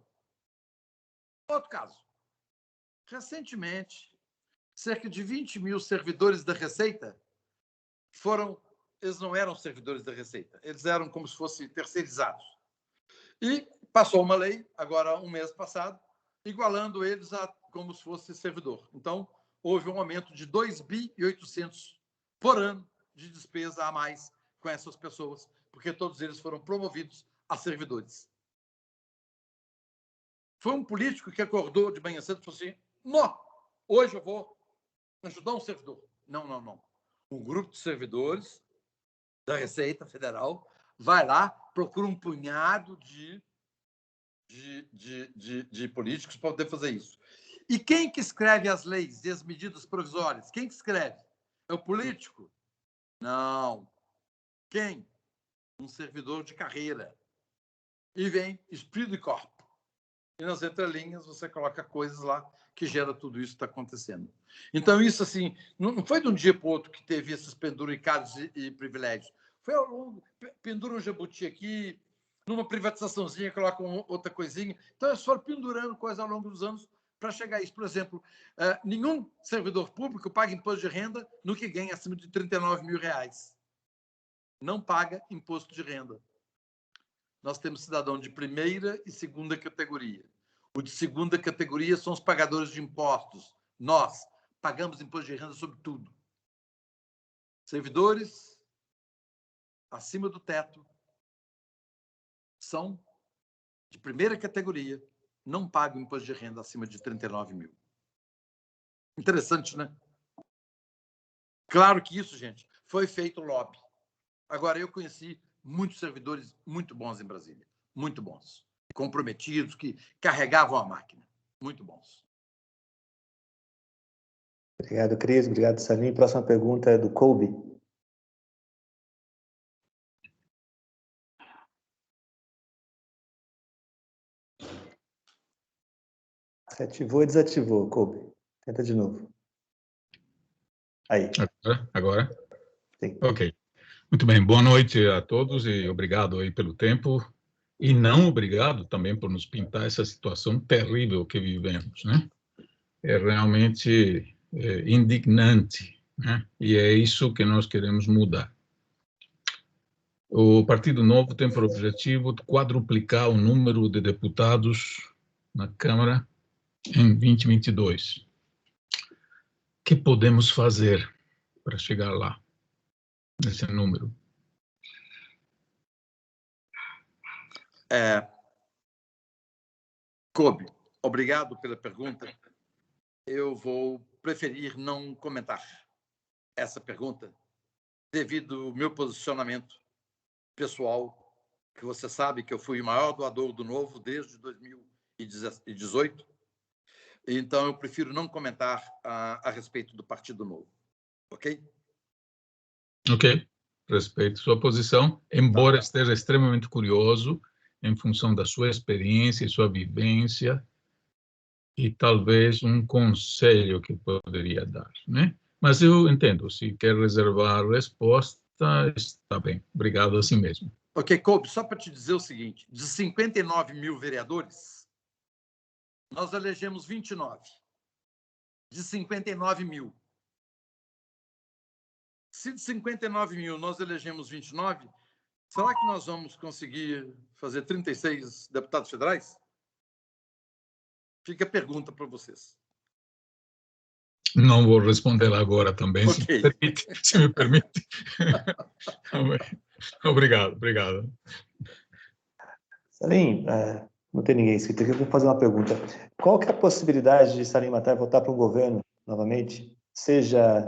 Outro caso. Recentemente, cerca de 20 mil servidores da Receita eles não eram servidores da Receita, eles eram como se fossem terceirizados. E passou uma lei, agora um mês passado, igualando eles a como se fosse servidor. Então, houve um aumento de 2.800 bi por ano de despesa a mais com essas pessoas, porque todos eles foram promovidos a servidores. Foi um político que acordou de manhã cedo e falou assim: não, hoje eu vou ajudar um servidor. Não. Um grupo de servidores da Receita Federal vai lá, procura um punhado de políticos para poder fazer isso. E quem que escreve as leis e as medidas provisórias? Quem que escreve? É o político? Não. Quem? Um servidor de carreira. E vem espírito e corpo. E nas entrelinhas você coloca coisas lá que gera tudo isso que está acontecendo. Então, isso assim, não foi de um dia para o outro que teve esses penduricados e privilégios. Foi ao longo, pendura um jabuti aqui, numa privatizaçãozinha, colocam outra coisinha. Então, eles foram pendurando coisas ao longo dos anos para chegar a isso. Por exemplo, nenhum servidor público paga imposto de renda no que ganha acima de R$39 mil. Não paga imposto de renda. Nós temos cidadão de primeira e segunda categoria. O de segunda categoria são os pagadores de impostos. Nós pagamos imposto de renda sobre tudo. Servidores acima do teto são de primeira categoria, não pagam imposto de renda acima de 39 mil. Interessante, né? Claro que isso, gente, foi feito lobby. Agora, eu conheci muitos servidores muito bons em Brasília. Muito bons. Comprometidos, que carregavam a máquina. Muito bons. Obrigado, Cris. Obrigado, Salim. Próxima pergunta é do Colby. Você ativou e desativou, Colby. Tenta de novo. Aí. Agora? Sim. Ok. Muito bem. Boa noite a todos e obrigado aí pelo tempo. E não obrigado também por nos pintar essa situação terrível que vivemos, né? É realmente indignante, né? E é isso que nós queremos mudar. O Partido Novo tem por objetivo quadruplicar o número de deputados na Câmara em 2022. O que podemos fazer para chegar lá, nesse número? Kobe, obrigado pela pergunta. Eu vou preferir não comentar essa pergunta devido ao meu posicionamento pessoal, que você sabe que eu fui o maior doador do Novo desde 2018. Então, eu prefiro não comentar a respeito do Partido Novo. Ok? Ok. Respeito sua posição, embora esteja extremamente curioso em função da sua experiência e sua vivência e talvez um conselho que poderia dar, né? Mas eu entendo, se quer reservar a resposta, está bem. Obrigado assim mesmo. Ok, Kobe, só para te dizer o seguinte, de 59 mil vereadores, nós elegemos 29. De 59 mil. Se de 59 mil nós elegemos 29, será que nós vamos conseguir fazer 36 deputados federais? Fica a pergunta para vocês. Não vou responder agora também, Okay. se me permite. Obrigado. Salim, não tem ninguém inscrito aqui, eu vou fazer uma pergunta. Qual que é a possibilidade de Salim Matar voltar para o governo novamente? Seja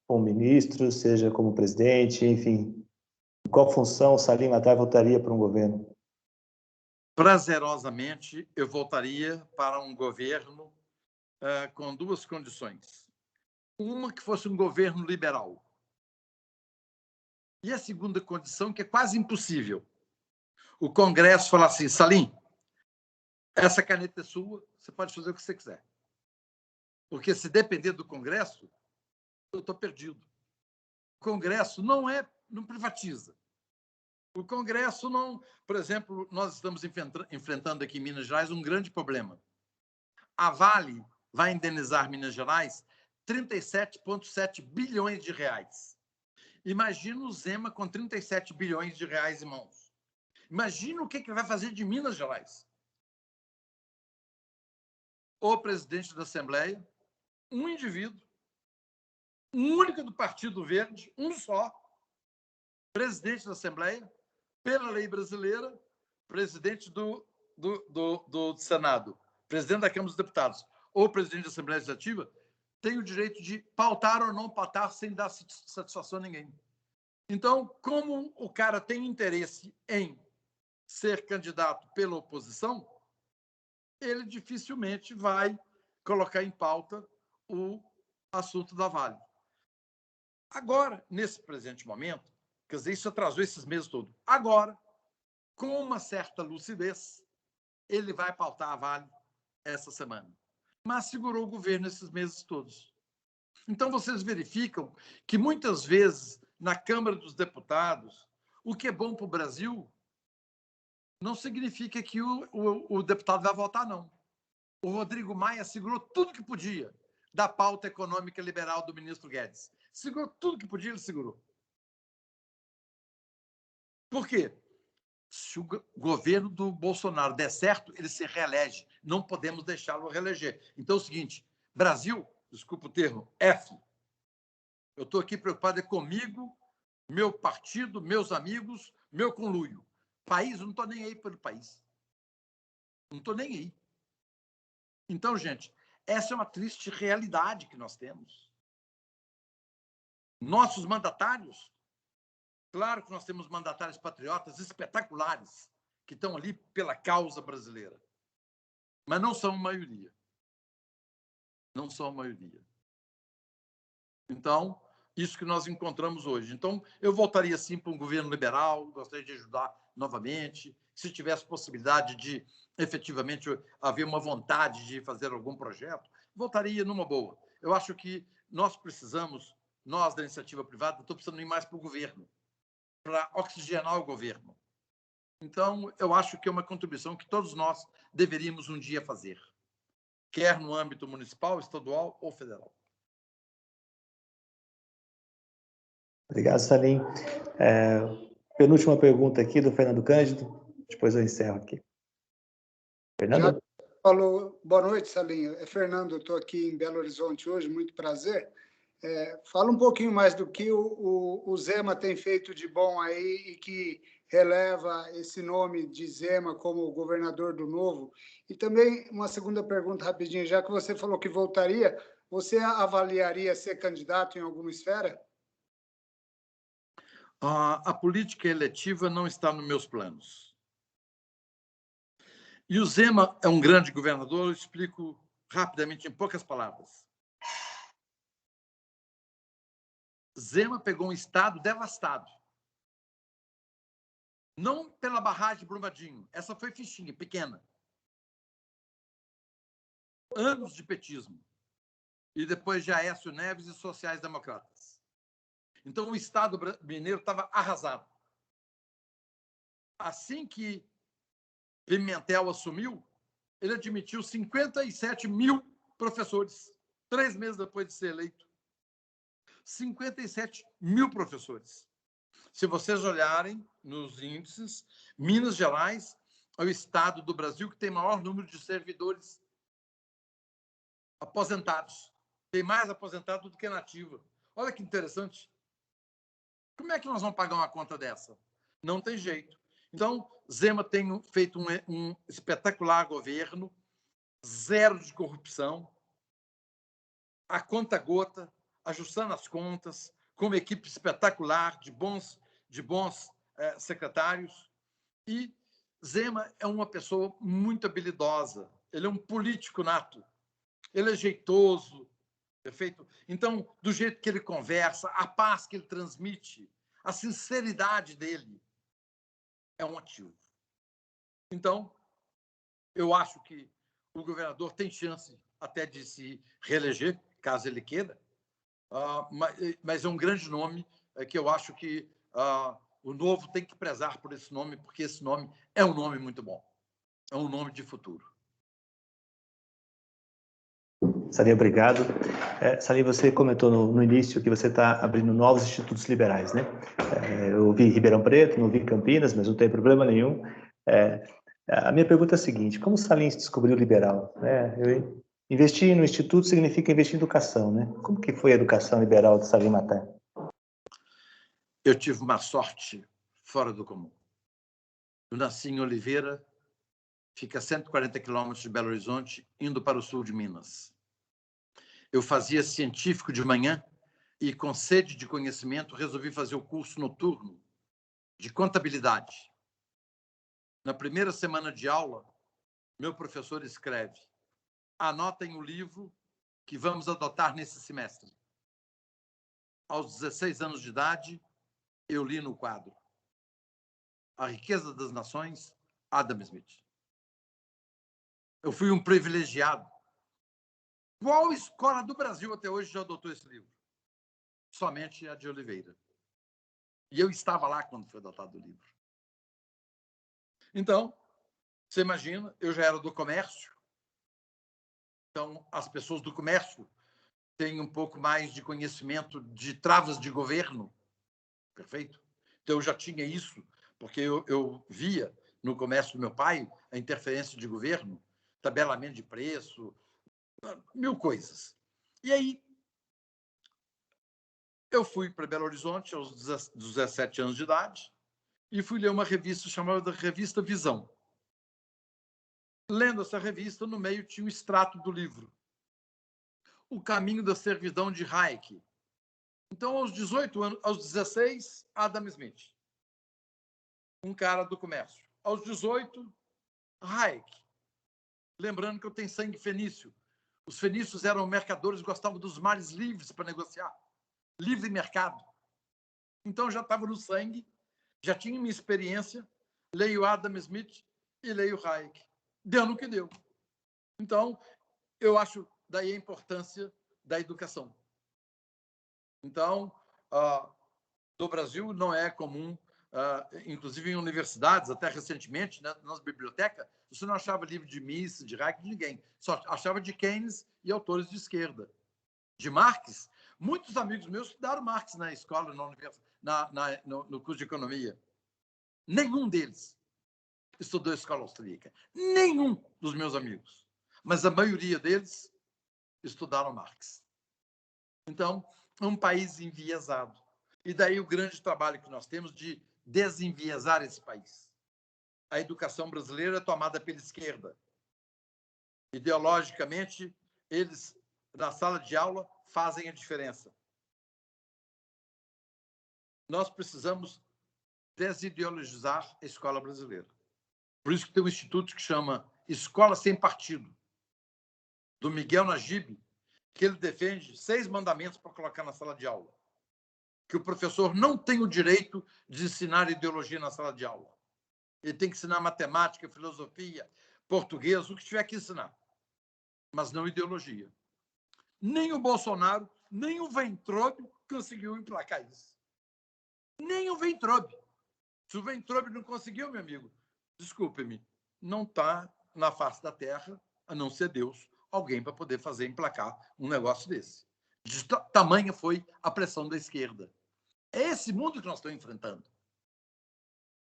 como ministro, seja como presidente, enfim. Em qual função Salim Matar voltaria para um governo? Prazerosamente, eu voltaria para um governo com duas condições. Uma, que fosse um governo liberal. E a segunda condição, que é quase impossível. O Congresso falar assim, Salim, essa caneta é sua, você pode fazer o que você quiser. Porque se depender do Congresso, eu estou perdido. O Congresso não privatiza. O Congresso não... Por exemplo, nós estamos enfrentando aqui em Minas Gerais um grande problema. A Vale vai indenizar Minas Gerais 37,7 bilhões de reais. Imagina o Zema com 37 bilhões de reais em mãos. Imagina o que vai fazer de Minas Gerais. O presidente da Assembleia, um indivíduo, um único do Partido Verde, um só, presidente da Assembleia, pela lei brasileira, presidente do Senado, presidente da Câmara dos Deputados ou presidente da Assembleia Legislativa, tem o direito de pautar ou não pautar sem dar satisfação a ninguém. Então, como o cara tem interesse em ser candidato pela oposição, ele dificilmente vai colocar em pauta o assunto da Vale. Agora, nesse presente momento, quer dizer, isso atrasou esses meses todos. Agora, com uma certa lucidez, ele vai pautar a Vale essa semana. Mas segurou o governo esses meses todos. Então, vocês verificam que, muitas vezes, na Câmara dos Deputados, o que é bom para o Brasil não significa que o deputado vai votar, não. O Rodrigo Maia segurou tudo que podia da pauta econômica liberal do ministro Guedes. Segurou tudo que podia, ele segurou. Por quê? Se o governo do Bolsonaro der certo, ele se reelege. Não podemos deixá-lo reeleger. Então é o seguinte, Brasil, desculpa o termo, F. Eu estou aqui preocupado comigo, meu partido, meus amigos, meu conluio. País, eu não estou nem aí pelo país. Não estou nem aí. Então, gente, essa é uma triste realidade que nós temos. Nossos mandatários, claro que nós temos mandatários patriotas espetaculares, que estão ali pela causa brasileira, mas não são a maioria. Não são a maioria. Então, isso que nós encontramos hoje. Então, eu voltaria, sim, para um governo liberal, gostaria de ajudar novamente, se tivesse possibilidade de, efetivamente, haver uma vontade de fazer algum projeto, voltaria numa boa. Eu acho que nós precisamos, nós da iniciativa privada, estamos precisando ir mais para o governo, para oxigenar o governo. Então, eu acho que é uma contribuição que todos nós deveríamos um dia fazer, quer no âmbito municipal, estadual ou federal. Obrigado, Salim. Penúltima pergunta aqui do Fernando Cândido, depois eu encerro aqui. Fernando? Já falou. Boa noite, Salim. É Fernando, eu estou aqui em Belo Horizonte hoje, muito prazer. Fala um pouquinho mais do que o Zema tem feito de bom aí e que releva esse nome de Zema como governador do Novo. E também uma segunda pergunta rapidinho, já que você falou que voltaria, você avaliaria ser candidato em alguma esfera? A política eletiva não está nos meus planos. E o Zema é um grande governador, eu explico rapidamente, em poucas palavras. Zema pegou um estado devastado. Não pela barragem de Brumadinho, essa foi fichinha, pequena. Anos de petismo. E depois de Aécio Neves e sociais-democratas. Então, o Estado mineiro estava arrasado. Assim que Pimentel assumiu, ele admitiu 57 mil professores, 3 meses depois de ser eleito. 57 mil professores. Se vocês olharem nos índices, Minas Gerais é o estado do Brasil que tem maior número de servidores aposentados. Tem mais aposentado do que nativa. Olha que interessante. Como é que nós vamos pagar uma conta dessa? Não tem jeito. Então, Zema tem feito um espetacular governo, zero de corrupção, a conta gota, ajustando as contas, com uma equipe espetacular de bons secretários. E Zema é uma pessoa muito habilidosa. Ele é um político nato. Ele é jeitoso, perfeito? Então, do jeito que ele conversa, a paz que ele transmite, a sinceridade dele é um ativo. Então, eu acho que o governador tem chance até de se reeleger, caso ele queira, mas é um grande nome que eu acho que o Novo tem que prezar por esse nome, porque esse nome é um nome muito bom. É um nome de futuro. Salim, obrigado. Salim, você comentou no início que você está abrindo novos institutos liberais, né? Eu vi Ribeirão Preto, não vi Campinas, mas não tem problema nenhum. A minha pergunta é a seguinte: como o Salim se descobriu liberal? Investir no instituto significa investir em educação, né? Como que foi a educação liberal de Salim Matar? Eu tive uma sorte fora do comum. Eu nasci em Oliveira, fica a 140 quilômetros de Belo Horizonte, indo para o sul de Minas. Eu fazia científico de manhã e, com sede de conhecimento, resolvi fazer o curso noturno de contabilidade. Na primeira semana de aula, meu professor escreve: anotem o livro que vamos adotar nesse semestre. Aos 16 anos de idade, eu li no quadro A Riqueza das Nações, Adam Smith. Eu fui um privilegiado. Qual escola do Brasil até hoje já adotou esse livro? Somente a de Oliveira. E eu estava lá quando foi adotado o livro. Então, você imagina, eu já era do comércio, então as pessoas do comércio têm um pouco mais de conhecimento de travas de governo, perfeito? Então, eu já tinha isso, porque eu via no comércio do meu pai a interferência de governo, tabelamento de preço, mil coisas. E aí, eu fui para Belo Horizonte aos 17 anos de idade e fui ler uma revista chamada Revista Visão. Lendo essa revista, no meio tinha um extrato do livro O Caminho da Servidão, de Hayek. Então, aos 18 anos, aos 16, Adam Smith, um cara do comércio. Aos 18, Hayek. Lembrando que eu tenho sangue fenício. Os fenícios eram mercadores, gostavam dos mares livres para negociar. Livre mercado. Então, já estava no sangue, já tinha minha experiência, leio Adam Smith e leio Hayek. Deu no que deu. Então, eu acho daí a importância da educação. Então, no Brasil não é comum, inclusive em universidades, até recentemente, né, nas bibliotecas, você não achava livro de Mises, de Hayek, de ninguém. Só achava de Keynes e autores de esquerda. De Marx, muitos amigos meus estudaram Marx na escola, no curso de economia. Nenhum deles estudou escola austríaca. Nenhum dos meus amigos. Mas a maioria deles estudaram Marx. Então, é um país enviesado. E daí o grande trabalho que nós temos de desenviesar esse país. A educação brasileira é tomada pela esquerda. Ideologicamente, eles, na sala de aula, fazem a diferença. Nós precisamos desideologizar a escola brasileira. Por isso que tem um instituto que chama Escola Sem Partido, do Miguel Najib, que ele defende 6 mandamentos para colocar na sala de aula. Que o professor não tem o direito de ensinar ideologia na sala de aula. Ele tem que ensinar matemática, filosofia, português, o que tiver que ensinar. Mas não ideologia. Nem o Bolsonaro, nem o Weintraub conseguiu emplacar isso. Nem o Weintraub. Se o Weintraub não conseguiu, meu amigo, desculpe-me, não está na face da terra, a não ser Deus, alguém para poder fazer emplacar um negócio desse. De tamanha foi a pressão da esquerda. É esse mundo que nós estamos enfrentando.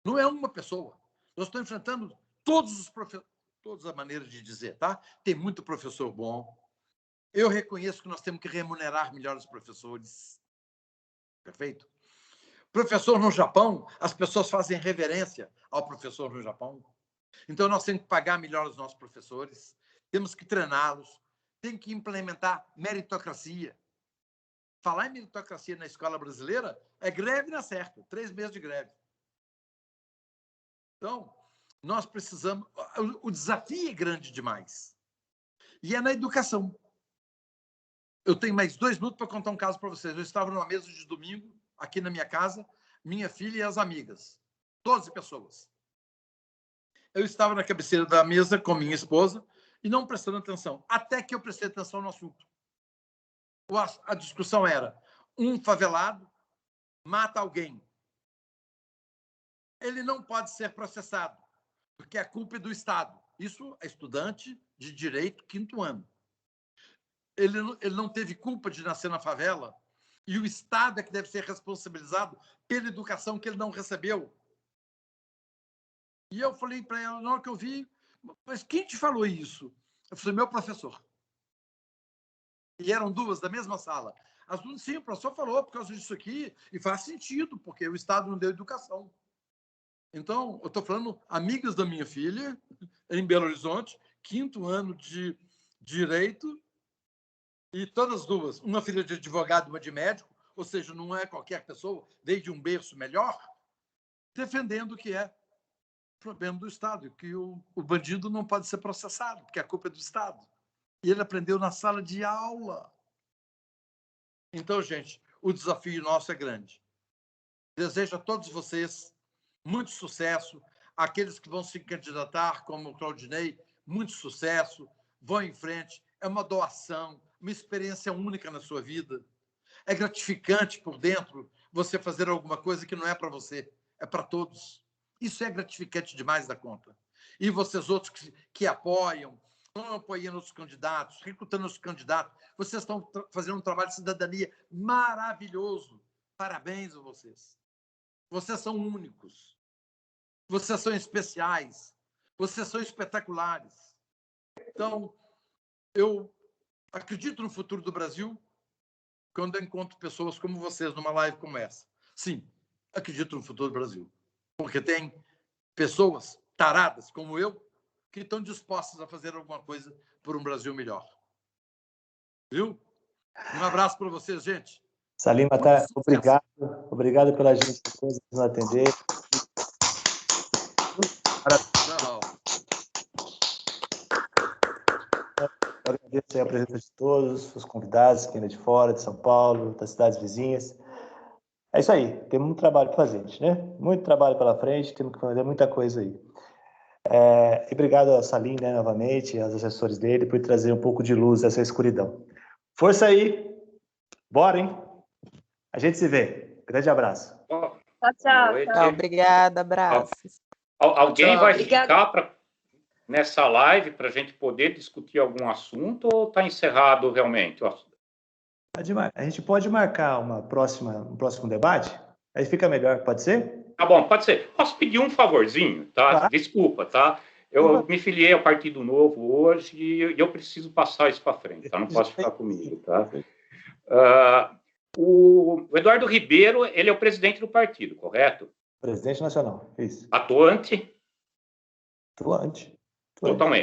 Não é uma pessoa. Nós estamos enfrentando todos os professores, todas as maneiras de dizer, tá? Tem muito professor bom. Eu reconheço que nós temos que remunerar melhor os professores. Perfeito? Professor no Japão, as pessoas fazem reverência ao professor no Japão. Então, nós temos que pagar melhor os nossos professores, temos que treiná-los, tem que implementar meritocracia. Falar em meritocracia na escola brasileira é greve na certa, 3 meses de greve. Então, nós precisamos... O desafio é grande demais. E é na educação. Eu tenho mais 2 minutos para contar um caso para vocês. Eu estava numa mesa de domingo, aqui na minha casa, minha filha e as amigas. 12 pessoas. Eu estava na cabeceira da mesa com minha esposa e não prestando atenção. Até que eu prestei atenção no assunto. A discussão era: um favelado mata alguém. Ele não pode ser processado, porque a culpa é do Estado. Isso é estudante de direito, 5º ano. Ele não teve culpa de nascer na favela e o Estado é que deve ser responsabilizado pela educação que ele não recebeu. E eu falei para ela, na hora que eu vi, mas quem te falou isso? Eu falei, meu professor. E eram 2 da mesma sala. As 2, sim, o professor falou por causa disso aqui, e faz sentido, porque o Estado não deu educação. Então, eu estou falando amigas da minha filha, em Belo Horizonte, 5º ano de direito, e todas 2, uma filha de advogado e uma de médico, ou seja, não é qualquer pessoa, veio de um berço melhor, defendendo que é problema do Estado, que o bandido não pode ser processado, porque a culpa é do Estado. E ele aprendeu na sala de aula. Então, gente, o desafio nosso é grande. Desejo a todos vocês muito sucesso. Aqueles que vão se candidatar, como o Claudinei, muito sucesso. Vão em frente. É uma doação, uma experiência única na sua vida. É gratificante por dentro você fazer alguma coisa que não é para você, é para todos. Isso é gratificante demais da conta. E vocês outros que apoiam, estão apoiando os candidatos, recrutando os candidatos, vocês estão fazendo um trabalho de cidadania maravilhoso. Parabéns a vocês. Vocês são únicos. Vocês são especiais. Vocês são espetaculares. Então, eu acredito no futuro do Brasil quando eu encontro pessoas como vocês numa live como essa. Sim, acredito no futuro do Brasil. Porque tem pessoas taradas como eu que estão dispostas a fazer alguma coisa por um Brasil melhor. Viu? Um abraço para vocês, gente. Salim Matar, obrigado pela gente nos atender. Tchau. Eu agradeço a presença de todos, os convidados, quem é de fora, de São Paulo, das cidades vizinhas. É isso aí, tem muito trabalho para fazer, né? Muito trabalho pela frente, temos que fazer muita coisa aí. E obrigado a Salim, né, novamente, aos assessores dele, por trazer um pouco de luz nessa escuridão. Força aí, bora, hein? A gente se vê. Grande abraço. Tchau, tchau. Tchau, obrigada, abraços. Alguém Tchau. vai ficar nessa live para a gente poder discutir algum assunto ou está encerrado realmente? A gente pode marcar um próximo debate? Aí fica melhor, pode ser? Tá bom, pode ser. Posso pedir um favorzinho, tá? Tá. Desculpa, tá? Eu me filiei ao Partido Novo hoje e eu preciso passar isso para frente, tá? Não posso ficar comigo, tá? O Eduardo Ribeiro, ele é o presidente do partido, correto? Presidente nacional, isso. Atuante? Atuante. Totalmente.